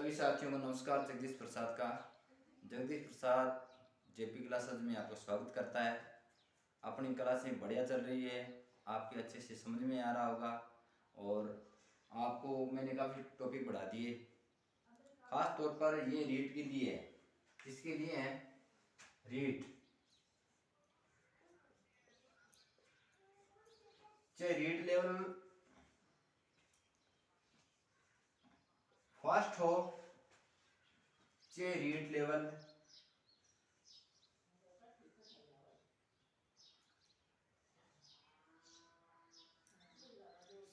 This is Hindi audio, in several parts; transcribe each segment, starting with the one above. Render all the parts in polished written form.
सभी साथियों को नमस्कार। जगदीश प्रसाद का जगदीश प्रसाद जेपी क्लासेज में आपका स्वागत करता है। अपनी क्लासें बढ़िया चल रही है, आपके अच्छे से समझ में आ रहा होगा और आपको मैंने काफ़ी टॉपिक बढ़ा दिए। खास तौर पर ये रीट के लिए है। किसके लिए है? रीट। चाहे रीट लेवल फर्स्ट हो चाहे रीट लेवल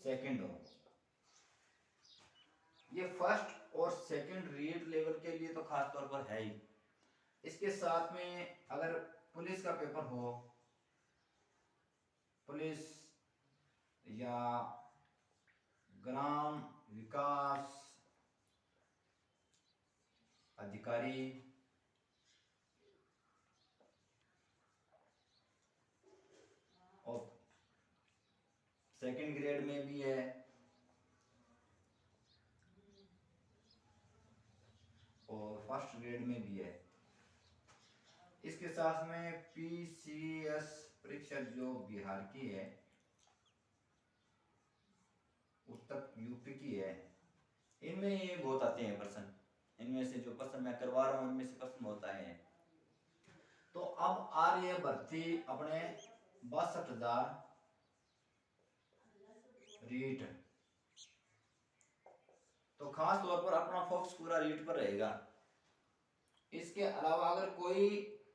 सेकंड हो। ये फर्स्ट और सेकंड रीट लेवल के लिए तो खास तौर पर है ही। इसके साथ में अगर पुलिस का पेपर हो, पुलिस या ग्राम विकास अधिकारी और सेकंड ग्रेड में भी है और फर्स्ट ग्रेड में भी है। इसके साथ में पीसीएस परीक्षा जो बिहार की है, उत्तर यूपी की है, इनमें ये बहुत आते हैं प्रश्न। इनमें से जो प्रश्न मैं करवा रहा हूँ इनमें से प्रश्न होता है। तो अब आ रही है भर्ती अपने 62,000 रीट। तो खास तौर पर अपना फोकस पूरा रीट पर रहेगा। इसके अलावा अगर कोई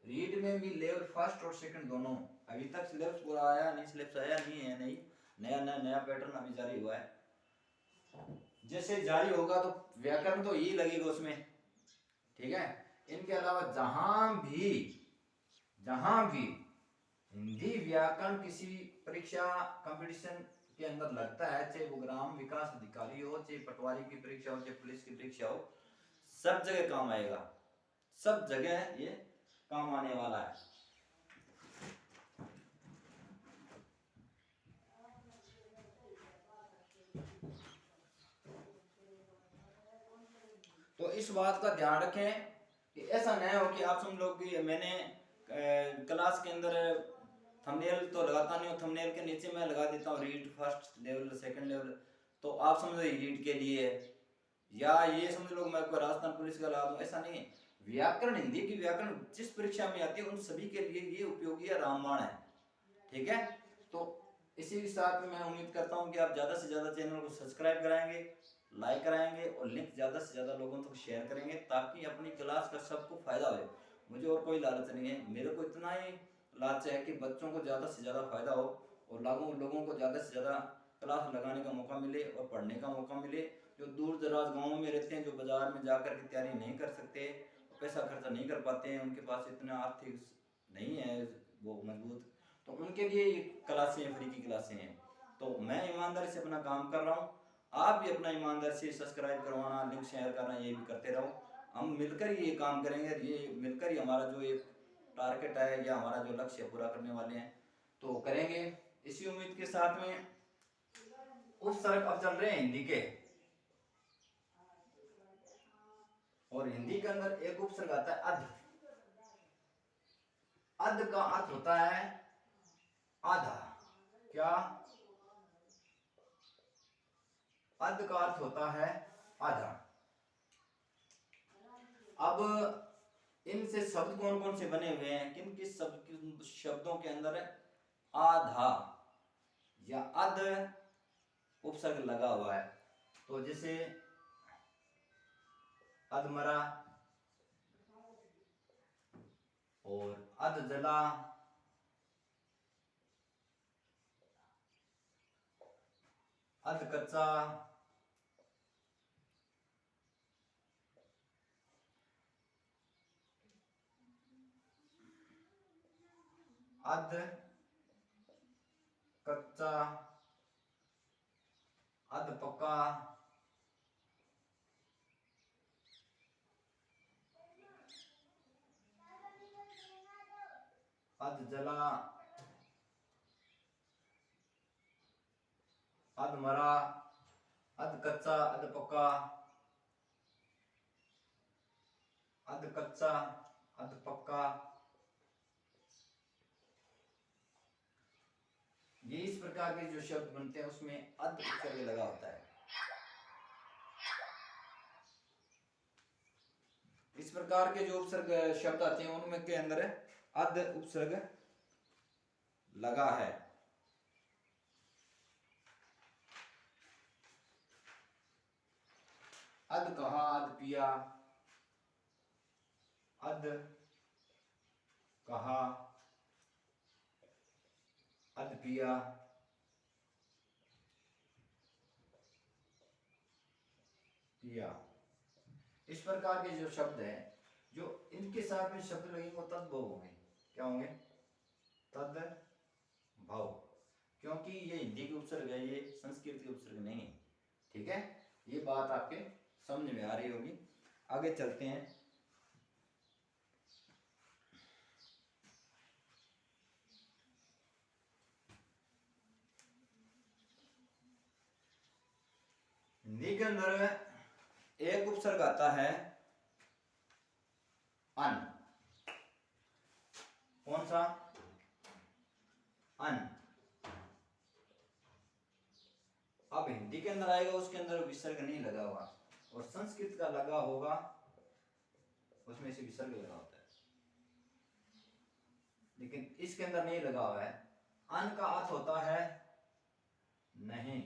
रीट में भी लेवल फर्स्ट और सेकंड दोनों, अभी तक सिलेबस पूरा आया नहीं, सिलेबस आया नहीं है, नहीं नया पैटर्न अभी जारी हुआ है। जैसे जारी होगा तो व्याकरण तो यही लगेगा उसमें, ठीक है। इनके अलावा जहां भी हिंदी व्याकरण किसी परीक्षा कंपटीशन के अंदर लगता है, चाहे वो ग्राम विकास अधिकारी हो, चाहे पटवारी की परीक्षा हो, चाहे पुलिस की परीक्षा हो, सब जगह काम आएगा। सब जगह ये काम आने वाला है। तो इस बात का ध्यान रखें कि ऐसा नहीं हो कि आप सुन लो कि मैंने क्लास के अंदर थंबनेल तो लगाता नहीं हूँ, थंबनेल के नीचे मैं लगा देता हूँ read first level second level, तो आप समझो रीड के लिए है, या ये समझ लो मैं कोई राजस्थान पुलिस का लगा दूं। ऐसा नहीं है। व्याकरण, हिंदी की व्याकरण जिस परीक्षा में आती है उन सभी के लिए ये उपयोगी है, रामबाण है, ठीक है। तो इसी के साथ मैं उम्मीद करता हूँ कि आप ज़्यादा से ज़्यादा चैनल को सब्सक्राइब कराएंगे, लाइक कराएंगे और लिंक ज़्यादा से ज़्यादा लोगों तक शेयर करेंगे, ताकि अपनी क्लास का सबको फायदा हो। मुझे और कोई लालच नहीं है, मेरे को इतना ही लालच है कि बच्चों को ज़्यादा से ज़्यादा फायदा हो और लोगों को ज़्यादा से ज़्यादा क्लास लगाने का मौका मिले और पढ़ने का मौका मिले। जो दूर दराज गाँव में रहते हैं, जो बाजार में जाकर के तैयारी नहीं कर सकते, पैसा खर्चा नहीं कर पाते हैं, उनके पास इतना आर्थिक नहीं है वो मजबूत, तो उनके लिए क्लासें, फ्री की क्लासें हैं। तो मैं ईमानदारी से अपना काम कर रहा हूँ, आप भी अपना ईमानदारी से सब्सक्राइब करवाना, लिंक शेयर करना, ये भी करते रहो। हम मिलकर ही ये काम करेंगे, ये मिलकर ही हमारा जो एक टारगेट है या हमारा जो लक्ष्य पूरा करने वाले हैं तो करेंगे। इसी उम्मीद के साथ में उपसर्ग अब चल रहे हैं हिंदी के, और हिंदी के अंदर एक उपसर्ग आता है अध। अध का अर्थ होता है आधा। क्या? अध का अर्थ होता है आधा। अब इनसे शब्द कौन कौन से बने हुए हैं, किन किस शब्दों के अंदर आधा या अध उपसर्ग लगा हुआ है? तो जैसे अधमरा और अध जला, अध कच्चा, अध कच्चा, अध पक्का, अध जला, अध मरा, अध कच्चा, अध पक्का, अध कच्चा, अध पक्का, ये इस प्रकार के जो शब्द बनते हैं उसमें अध उपसर्ग लगा होता है। इस प्रकार के जो उपसर्ग शब्द आते हैं उनमें के अंदर अध उपसर्ग लगा है। अध कहा, अध पिया, अध कहा, अध पिया, पिया, इस प्रकार के जो शब्द हैं जो इनके साथ में शब्द लगेंगे वो तद्भव होंगे। क्या होंगे? तद्भव, क्योंकि ये हिंदी के उपसर्ग है, ये संस्कृत के उपसर्ग नहीं है। ठीक है, ये बात आपके समझ में आ रही होगी। आगे चलते हैं। हिंदी के अंदर एक उपसर्ग आता है अन। कौन सा? अन। अब हिंदी के अंदर आएगा उसके अंदर विसर्ग नहीं लगा हुआ, और संस्कृत का लगा होगा उसमें से विसर्ग लगा होता है, लेकिन इसके अंदर नहीं लगा हुआ है। अन का अर्थ होता है नहीं।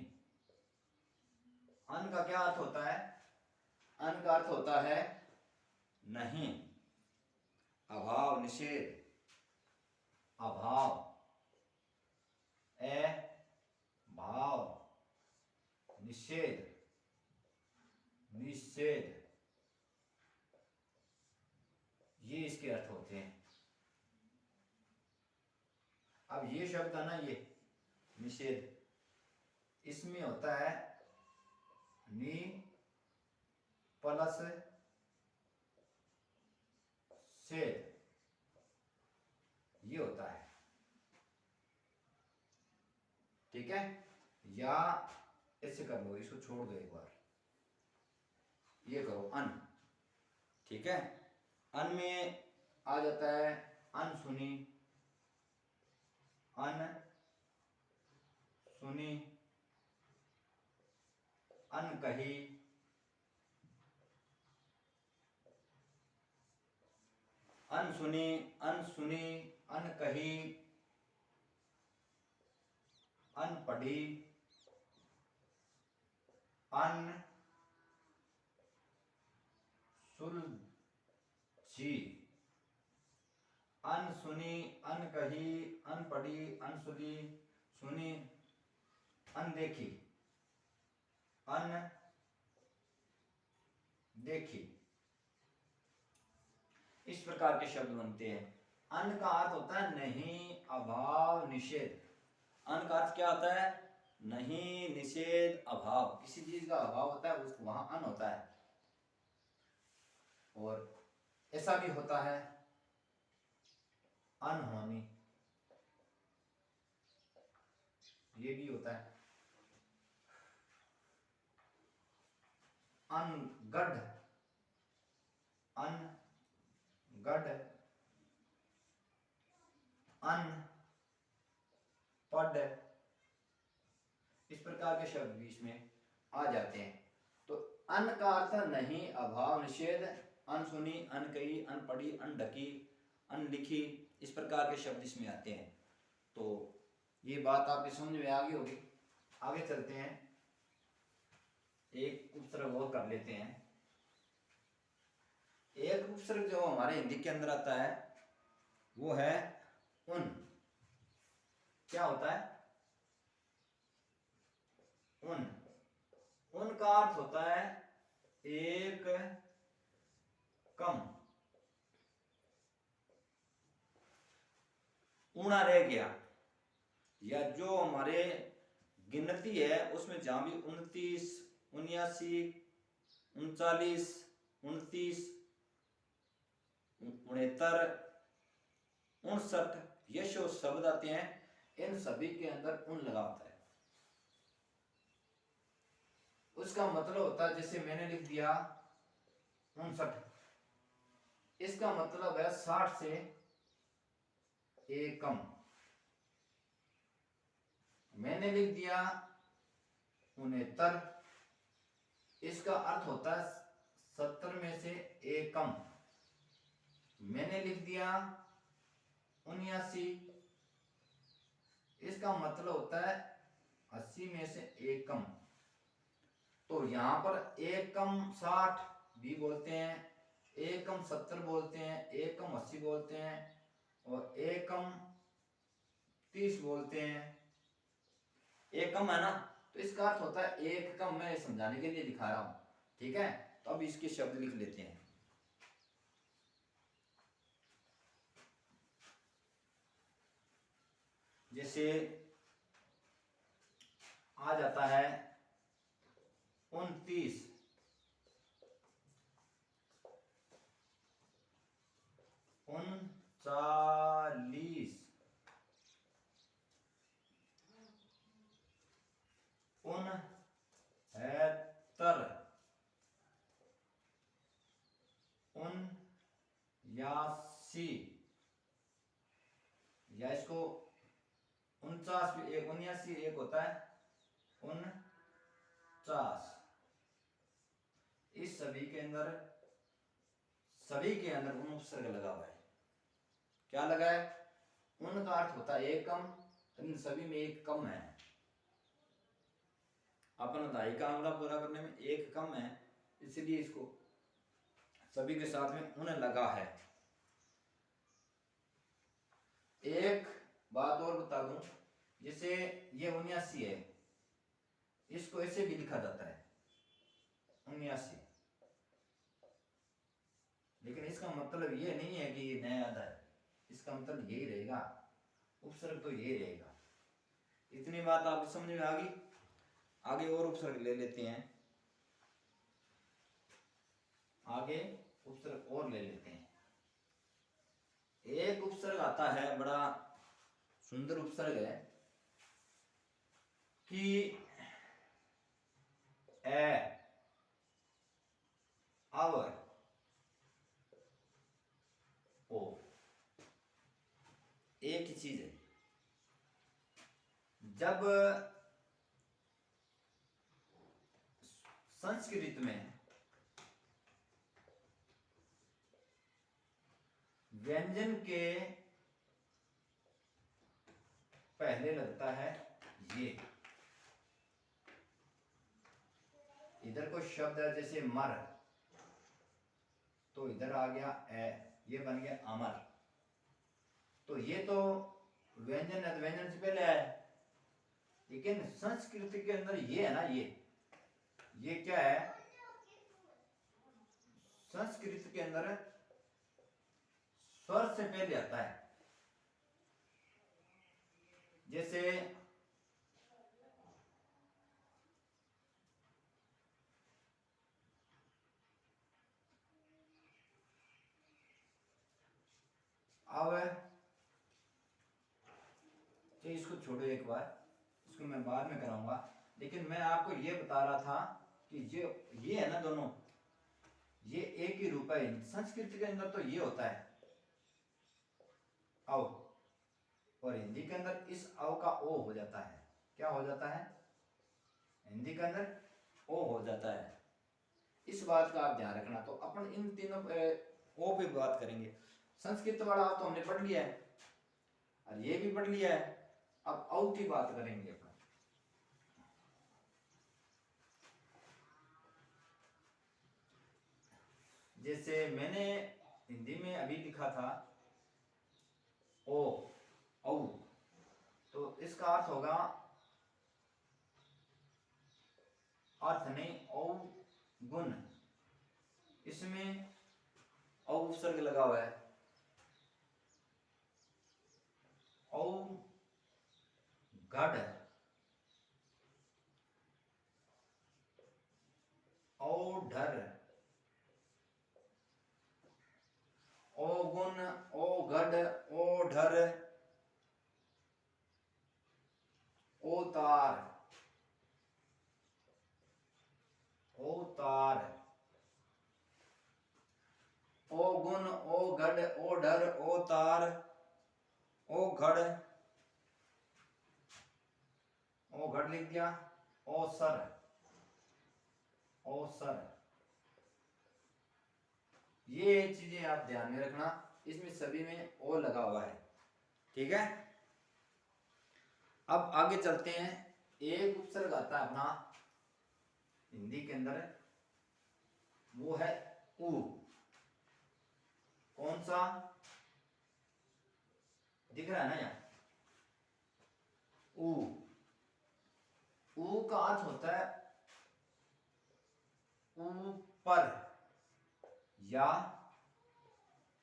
अन का क्या अर्थ होता है? अन का अर्थ होता है नहीं, अभाव, निषेध, अभाव, भाव, निषेध, निषेध, ये इसके अर्थ होते हैं। अब ये शब्द है ना, ये निषेध, इसमें होता है नि प्लस सेध, ये होता है। ठीक है, या ऐसे कर लो, इसको छोड़ दो एक बार, ये करो अन। ठीक है, अन में आ जाता है अनसुनी, अन सुनी, अनकही, अनसुनी, अनसुनी, अनकही, अनपढ़ी, अनसुलझी, अनसुनी, अनकही, अनपढ़ी, अनसुली, सुनी, अनदेखी, अनदेखी, इस प्रकार के शब्द बनते हैं। अन का अर्थ होता है नहीं, अभाव, निषेध। अन का अर्थ क्या होता है? नहीं, निषेध, अभाव, किसी चीज का अभाव होता है उसको वहां अन होता है। और ऐसा भी होता है अनहोनी, ये भी होता है। अनगढ़, अनगढ़, अनपढ़, इस प्रकार के शब्द भी इसमें आ जाते हैं। तो अन का अर्थ नहीं, अभाव, निषेध, अनसुनी, अनकही, अनपढ़ी, अनढकी, अनलिखी, इस प्रकार के शब्द इसमें आते हैं। तो ये बात आपकी समझ में आ गई होगी। आगे चलते हैं, एक उपसर्ग और कर लेते हैं। एक उपसर्ग जो हमारे हिंदी के अंदर आता है वो है उन। क्या होता है? उन। उन का अर्थ होता है एक कम, ऊना रह गया, या जो हमारे गिनती है उसमें जहां भी 29, 79, 39, 29, 69, 59, ये जो शब्द आते हैं इन सभी के अंदर उन लगा होता है। उसका मतलब होता है, जैसे मैंने लिख दिया 59, इसका मतलब है 60 से एक कम। मैंने लिख दिया 69, इसका अर्थ होता है 70 में से एक कम। मैंने लिख दिया 79, इसका मतलब होता है 80 में से एक कम। तो यहां पर एक कम 60 भी बोलते हैं, एक कम 70 बोलते हैं, एक कम 80 बोलते हैं, और एक कम 30 बोलते हैं। एक कम है ना, तो इसका अर्थ होता है एक कम। मैं समझाने के लिए दिखा रहा हूं, ठीक है। तो अब इसके शब्द लिख लेते हैं। जैसे आ जाता है 29, 39, 69, 79, या इसको 49 भी, एक 79 एक होता है 49। इस सभी के अंदर उन उपसर्ग लगा हुआ है। क्या लगा है? उन का अर्थ होता है एक कम, इन सभी में एक कम है। अपन दाई का आंकड़ा पूरा करने में एक कम है, इसलिए इसको सभी के साथ में उन लगा है। एक बात और बता दूं, जैसे ये 79 है, इसको ऐसे भी लिखा जाता है 79, लेकिन इसका मतलब ये नहीं है कि ये नया आधा है, इसका मतलब यही रहेगा, उपसर्ग तो यही रहेगा। इतनी बात आपको समझ में आ गई। आगे और उपसर्ग ले लेते हैं, आगे उपसर्ग और ले लेते हैं। एक उपसर्ग आता है, बड़ा सुंदर उपसर्ग है कि ए, आवर, ओ, एक ही चीज है। जब संस्कृत में व्यंजन के पहले लगता है ये, इधर कोई शब्द है जैसे मर, तो इधर आ गया ए, ये बन गया अमर। तो ये तो व्यंजन है, व्यंजन से पहले है, लेकिन संस्कृत के अंदर ये है ना, ये क्या है? संस्कृत के अंदर स्वर से पहले आता है। जैसे अब इसको छोड़ो एक बार, इसको मैं बाद में कराऊंगा, लेकिन मैं आपको ये बता रहा था कि ये है ना, दोनों ये एक ही रूप है। संस्कृत के अंदर तो ये होता है औ, और हिंदी के अंदर इस औ का ओ हो जाता है। क्या हो जाता है? हिंदी के अंदर ओ हो जाता है। इस बात का आप ध्यान रखना। तो अपन इन तीनों ओ पे बात करेंगे। संस्कृत वाला तो हमने पढ़ लिया है, और ये भी पढ़ लिया है। अब औ की बात करेंगे अपन। जैसे मैंने हिंदी में अभी लिखा था ओ, औ, तो इसका अर्थ होगा, अर्थ नहीं, औ गुण। इसमें औ उपसर्ग लगा हुआ है। औ घट, औढर, औगुण, औघड़, औढर, औतार, औतार, औगुण, तार, ओ घड़, ओ घड़ लिख दिया, ओ सर, ओ सर। ये चीजें आप ध्यान में रखना, इसमें सभी में ओ लगा हुआ है, ठीक है। अब आगे चलते हैं। एक उपसर्ग आता है अपना हिंदी के अंदर, वो है उ। कौन सा दिख रहा है ना यहाँ, उ। ऊ का अर्थ होता है ऊपर या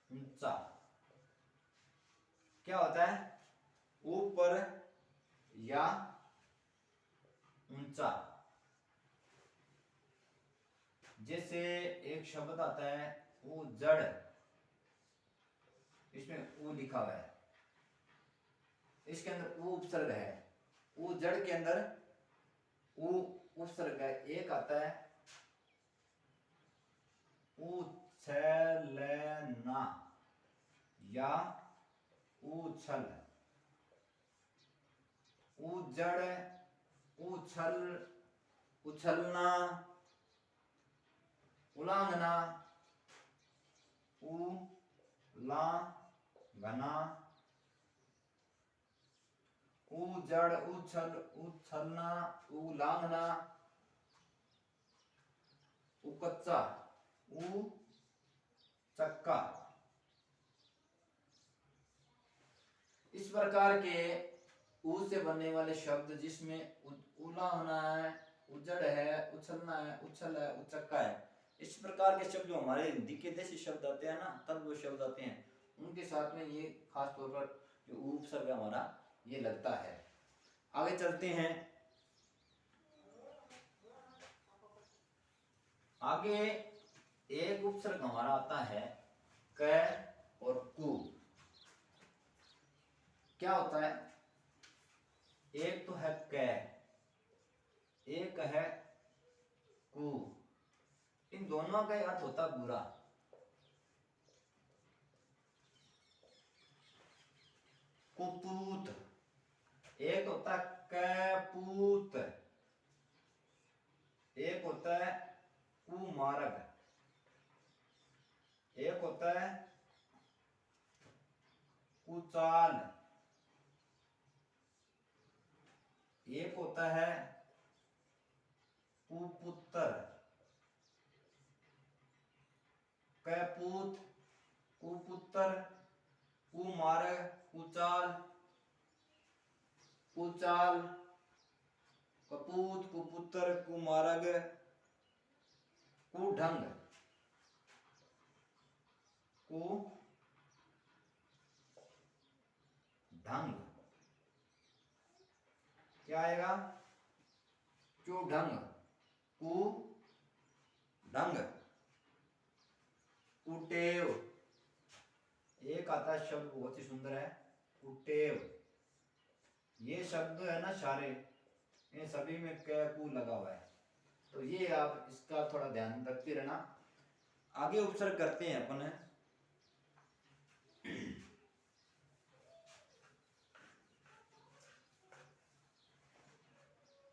ऊंचा। क्या होता है, ऊपर या ऊंचा। जैसे एक शब्द आता है उजड़, इसमें ऊ लिखा हुआ है, इसके अंदर ऊ उपसर्ग है। उजड़ के अंदर ऊ उपसर्ग है। एक आता है उछलना या उछल। उजड़, उछल, उछलना, उलांघना, उलांघना, उजड़, उछल, उछलना, उलांघना, उकच्चा, उचक्का। इस प्रकार के ऊ से बनने वाले शब्द जिसमें उलांघना है, उजड़ है, उछलना है, उछल है, उचक्का है, इस प्रकार के शब्द जो हमारे हिंदी के देशी शब्द आते हैं ना, तब वो शब्द आते हैं, उनके साथ में ये खास तौर पर जो उपसर्ग हमारा ये लगता है। आगे चलते हैं। आगे एक उपसर्ग हमारा आता है क और कु। क्या होता है, एक तो है क, एक है कु। इन दोनों का अर्थ होता है बुरा। कुपूत, एक होता है कपूत, एक होता है कुमारक, एक होता है कुचाल, एक होता है कुपुत्र। कपूत, कुपुत्र, कुमारक, कुचाल, कुचाल, कपूत, कुपुत्र, कुमारक, कुढंग, कुढंग। क्या आएगा, चूढंग, कुढंग, कुटेव। एक आता है शब्द बहुत ही सुंदर है, कुटेव। ये शब्द है ना सारे, ये सभी में क कु लगा हुआ है, तो ये आप इसका थोड़ा ध्यान रखते रहना। आगे उपसर्ग करते हैं अपन।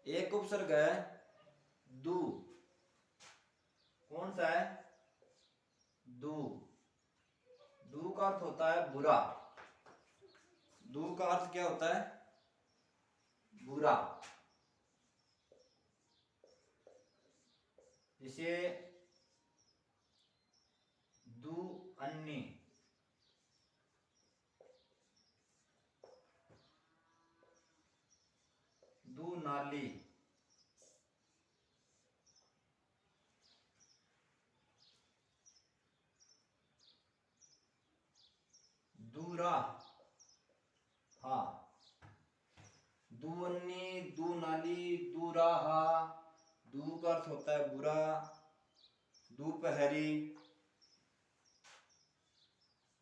एक उपसर्ग है दू। कौन सा है, दू। दू का अर्थ होता है बुरा। दू का अर्थ क्या होता है, बुरा। जैसे दू अन्नी, दू नाली, दूरा, हाँ। दूअन्नी, दू नाली, दूराहा। दू का अर्थ होता है बुरा। दोपहरी,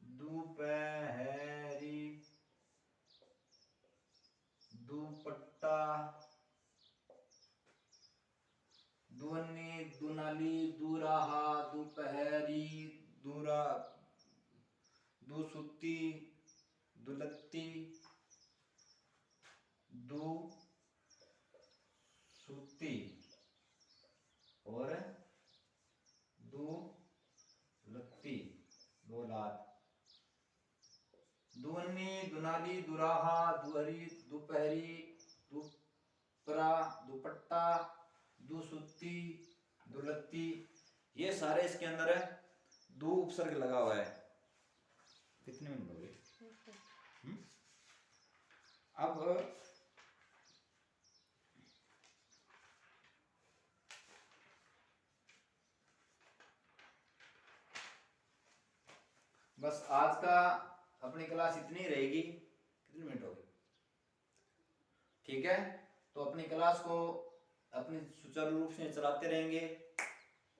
दोपहरी, दुपट्टा, दूअन्नी, दूनाली, दूराहा, दोपहरी, दूरा, दो सुत्ती, दुलत्ती, दो सुत्ती और दो लत्ती, दो लात। दुवन्नी, दुनाली, दुराहा, दुहरी, दोपहरी, दुपरा, दुपट्टा, दुसुत्ती, दुलत्ती, ये सारे इसके अंदर है। दो उपसर्ग लगा हुआ है। कितने मिनट हो गए? अब बस आज का अपनी क्लास इतनी रहेगी। कितने मिनट हो गए? ठीक है, तो अपनी क्लास को अपनी सुचारू रूप से चलाते रहेंगे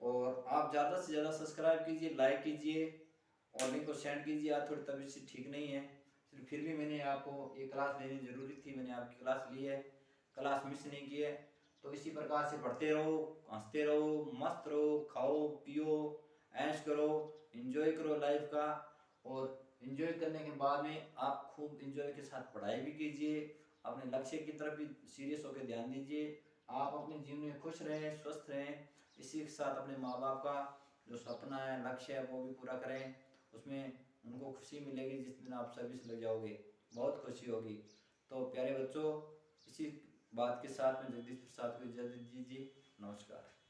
और आप ज़्यादा से ज़्यादा सब्सक्राइब कीजिए, लाइक कीजिए और लिंक को सेंड कीजिए। आज थोड़ी तबीयत से ठीक नहीं है, फिर भी मैंने आपको ये क्लास लेनी जरूरी थी, मैंने आपकी क्लास ली है, क्लास मिस नहीं की है। तो इसी प्रकार से पढ़ते रहो, हंसते रहो, मस्त रहो, खाओ पियो, ऐश करो, एंजॉय करो लाइफ का। और एंजॉय करने के बाद में आप खूब एंजॉय के साथ पढ़ाई भी कीजिए, अपने लक्ष्य की तरफ भी सीरियस होकर ध्यान दीजिए। आप अपने जीवन में खुश रहें, स्वस्थ रहें, इसी के साथ अपने माँ बाप का जो सपना है, लक्ष्य है, वो भी पूरा करें। उसमें उनको खुशी मिलेगी जिस दिन आप सर्विस लग जाओगे, बहुत खुशी होगी। तो प्यारे बच्चों, इसी बात के साथ में जगदीश प्रसाद को इजाज़त दीजिए। नमस्कार।